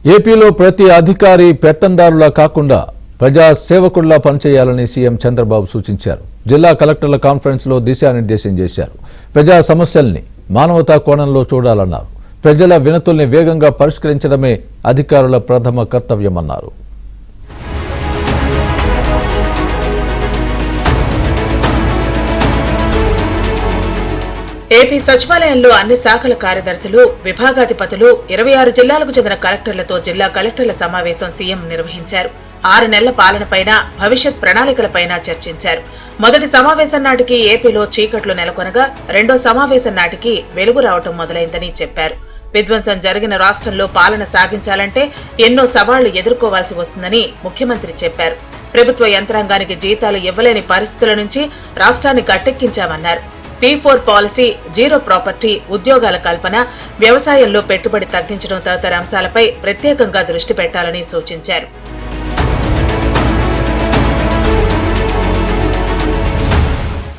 ఏపీలో ప్రతి అధికారి పెత్తందారులా కాకుండా ప్రజా సేవకుల్లా పనిచేయాలని సీఎం చంద్రబాబు సూచించారు. జిల్లా కలెక్టర్ల కాన్ఫరెన్స్ లో దిశానిర్దేశం చేశారు. ప్రజా సమస్యల్ని మానవతా కోణంలో చూడాలన్నారు. ప్రజల వినతుల్ని వేగంగా పరిష్కరించడమే అధికారుల ప్రథమ కర్తవ్యమన్నారు. ఏపీ సచివాలయంలో అన్ని శాఖల కార్యదర్శులు, విభాగాధిపతులు 26 జిల్లాలకు చెందిన కలెక్టర్లతో జిల్లా కలెక్టర్ల సమావేశం సీఎం నిర్వహించారు. 6 నెలల పాలనపైన, భవిష్యత్ ప్రణాళికలపైన చర్చించారు. మొదటి సమావేశం నాటికి ఏపీలో చీకట్లు నెలకొనగా రెండో సమావేశం నాటికి వెలుగు రావటం మొదలైందని చెప్పారు. విధ్వంసం జరిగిన రాష్ట్రంలో పాలన సాగించాలంటే ఎన్నో సవాళ్లు ఎదుర్కోవాల్సి వస్తుందని ముఖ్యమంత్రి చెప్పారు. ప్రభుత్వ యంత్రాంగానికి జీతాలు ఇవ్వలేని పరిస్థితుల నుంచి రాష్ట్రాన్ని గట్టెక్కించామన్నారు. P4 పాలసీ, జీరో ప్రాపర్టీ, ఉద్యోగాల కల్పన, వ్యవసాయంలో పెట్టుబడి తగ్గించడం తదితర అంశాలపై ప్రత్యేకంగా దృష్టి పెట్టాలని సూచించారు.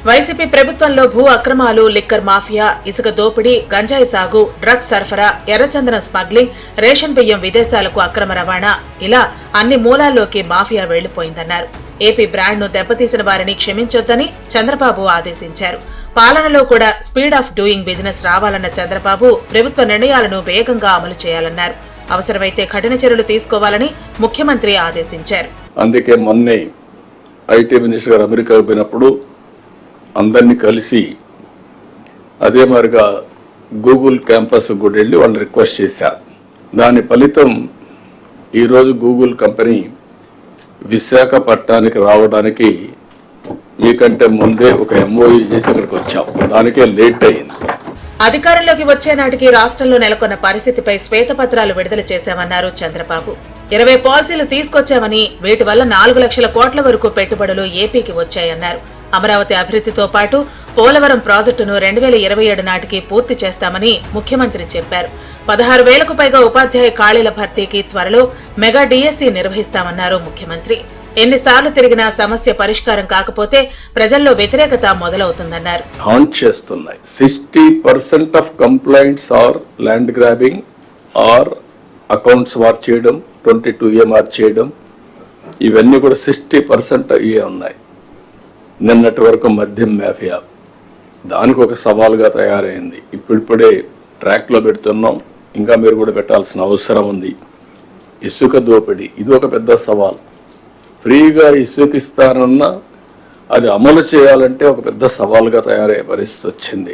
వైసీపీ ప్రభుత్వంలో భూ అక్రమాలు, లిక్కర్ మాఫియా, ఇసుక దోపిడీ, గంజాయి సాగు, డ్రగ్స్ సరఫరా, ఎర్రచందనం స్మగ్లింగ్, రేషన్ బియ్యం విదేశాలకు అక్రమ రవాణా ఇలా అన్ని మూలాల్లోకి మాఫియా వెళ్లిపోయిందన్నారు. ఏపీ బ్రాండ్ను దెబ్బతీసిన వారిని క్షమించొద్దని చంద్రబాబు ఆదేశించారు. పాలనలో కూడా స్పీడ్ ఆఫ్ డూయింగ్ బిజినెస్ రావాలన్న చంద్రబాబు ప్రభుత్వ నిర్ణయాలను వేగంగా అమలు చేయాలన్నారు. అవసరమైతే కఠిన చర్యలు తీసుకోవాలని ముఖ్యమంత్రి ఆదేశించారు. అందుకే మొన్నే ఐటీ మినిస్టర్ గారు అమెరికాకు పోయినప్పుడు అందరినీ కలిసి అదే మాదిరిగా గూగుల్ క్యాంపస్ కూడా వెళ్ళి వాళ్ళు రిక్వెస్ట్ చేశారు. దాని ఫలితం ఈరోజు గూగుల్ కంపెనీ విశాఖపట్నానికి రావడానికి మీకంటే ముందే ఒక ఎంఓయూ చేసి ఇక్కడికి వచ్చాం. దానికే లేట్ అయింది. అధికారంలోకి వచ్చే నాటికి రాష్ట్రంలో నెలకొన్న పరిస్థితిపై శ్వేతపత్రాలు విడుదల చేశామన్నారు చంద్రబాబు. 20 పాలసీలు తీసుకొచ్చామని, వీటి వల్ల 4 లక్షల కోట్ల వరకు పెట్టుబడులు ఏపీకి వచ్చాయన్నారు. అమరావతి అభివృద్ధితో పాటు పోలవరం ప్రాజెక్టును 2027 నాటికి పూర్తి చేస్తామని ముఖ్యమంత్రి చెప్పారు. 16,000కు పైగా ఉపాధ్యాయ ఖాళీల భర్తీకి త్వరలో మెగా డిఎస్సీ నిర్వహిస్తామన్నారు ముఖ్యమంత్రి. ఎన్నిసార్లు తిరిగినా సమస్య పరిష్కారం కాకపోతే ప్రజల్లో వ్యతిరేకత మొదలవుతుందన్నారు. 60% of complaints are land grabbing or accounts mark చేయడం, 22A మార్క్ చేయడం, ఇవన్నీ కూడా 60% ఇవే ఉన్నాయి. నిన్నటి వరకు మద్యం మాఫియా దానికి ఒక సవాల్గా తయారైంది. ఇప్పుడిప్పుడే ట్రాక్ లో పెడుతున్నాం, ఇంకా మీరు కూడా పెట్టాల్సిన అవసరం ఉంది. ఇసుక దోపిడీ ఇది ఒక పెద్ద సవాల్. ఫ్రీగా ఇసుక ఇస్తారన్నా అది అమలు చేయాలంటే ఒక పెద్ద సవాల్గా తయారయ్యే పరిస్థితి వచ్చింది.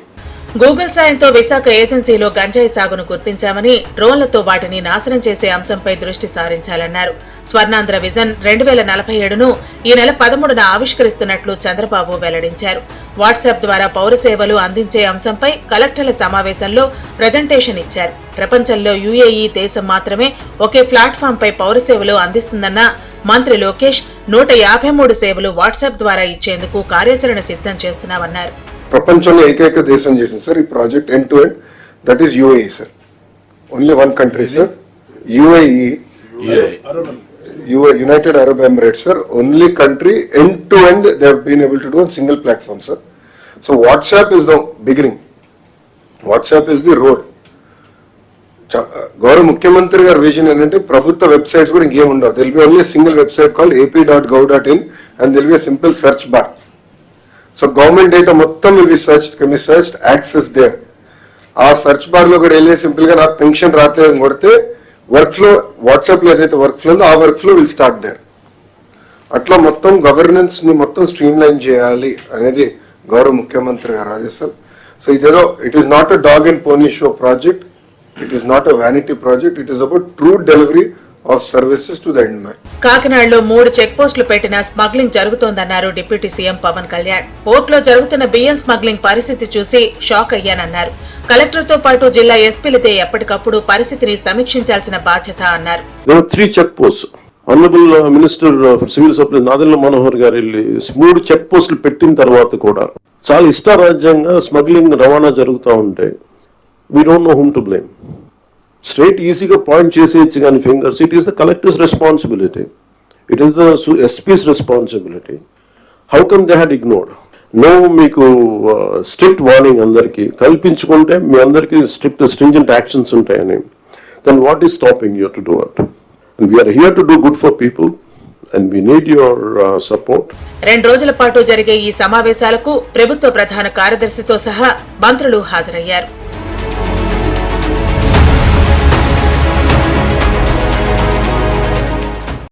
గూగుల్ సాయంతో విశాఖ ఏజెన్సీలో గంజాయి సాగును గుర్తించామని, డ్రోన్లతో వాటిని నాశనం చేసే అంశంపై దృష్టి సారించాలన్నారు. స్వర్ణాంధ్ర విజన్ 2047ను ఈ నెల 13న ఆవిష్కరిస్తున్నట్లు చంద్రబాబు వెల్లడించారు. వాట్సాప్ ద్వారా పౌర సేవలు అందించే అంశంపై కలెక్టర్ల సమావేశంలో ప్రజెంటేషన్ ఇచ్చారు. ప్రపంచంలో UAE దేశం మాత్రమే ఒకే ప్లాట్ఫామ్ పై పౌర సేవలు అందిస్తుందన్న మంత్రి లోకేష్ 153 సేవలు వాట్సాప్ ద్వారా ఇచ్చేందుకు కార్యాచరణ సిద్ధం చేస్తున్నామన్నారు. ప్రపంచంలో ఏకైక దేశం చేసింది సార్ ఈ project end to end, that is UAE sir. Only one country sir, UAE, United Arab Emirates sir, only country end to end they have been able to do on single platform sir. So WhatsApp is the beginning, WhatsApp is the road. గౌరవ ముఖ్యమంత్రి గారి vision ఏంటంటే ప్రభుత్వ websites కూడా ఇంకేం ఉండవు. there will be only a single website called ap.gov.in and there will be a simple search bar. So government data మొత్తం will be searched, can be searched, access there. ఆ సెర్చ్ బార్ లో కూడా వెళ్ళి simple గా నాకు pension రావట్లేదు కొడితే work flow, WhatsApp లో ఏదైతే వర్క్ ఫ్లో ఉందో ఆ work flow will start there. అట్లా మొత్తం గవర్నెన్స్ ని మొత్తం స్ట్రీమ్ లైన్ చేయాలి అనేది గౌరవ ముఖ్యమంత్రి గారు ఆదేశం. సో ఇదేదో it is not a dog and pony show project, it is not a vanity project, it is about true delivery of services to the end man. కాకినాడలో 3 చెక్ పోస్టులు పెట్టినా స్మగ్లింగ్ జరుగుతోందన్నారు డిప్యూటీ సీఎం పవన్ కళ్యాణ్. పోర్టులో జరుగుతున్న బియ్యం smuggling పరిస్థితి చూసి shock అయ్యానన్నారు. కలెక్టర్తో పాటు జిల్లా ఎస్పీలతో ఎప్పటికప్పుడు పరిస్థితిని సమీక్షించాల్సిన బాధ్యత అన్నారు. 3 check post honourable minister civil supply Nadendla Manohar garu వెళ్ళి 3 చెక్ పోస్టులు పెట్టిన తర్వాత కూడా చాలా ఇష్టారాజ్యంగా స్మగ్లింగ్ రవాణా జరుగుతూ ఉంటే we don't know whom to blame. Straight ఈజీగా పాయింట్ చేసేయచ్చు కానీ fingers, it is the collector's responsibility, it is the SP's responsibility. How come they had ignored? No, మీకు స్ట్రిక్ట్ వార్నింగ్ అందరికీ కల్పించుకుంటే మీ అందరికీ స్ట్రింజెంట్ యాక్షన్స్ ఉంటాయని. then what is stopping you to do it? And we are here to do good for people, and we need your support. 2 రోజుల పాటు జరిగే ఈ సమావేశాలకు ప్రభుత్వ ప్రధాన కార్యదర్శితో సహా మంత్రులు హాజరయ్యారు.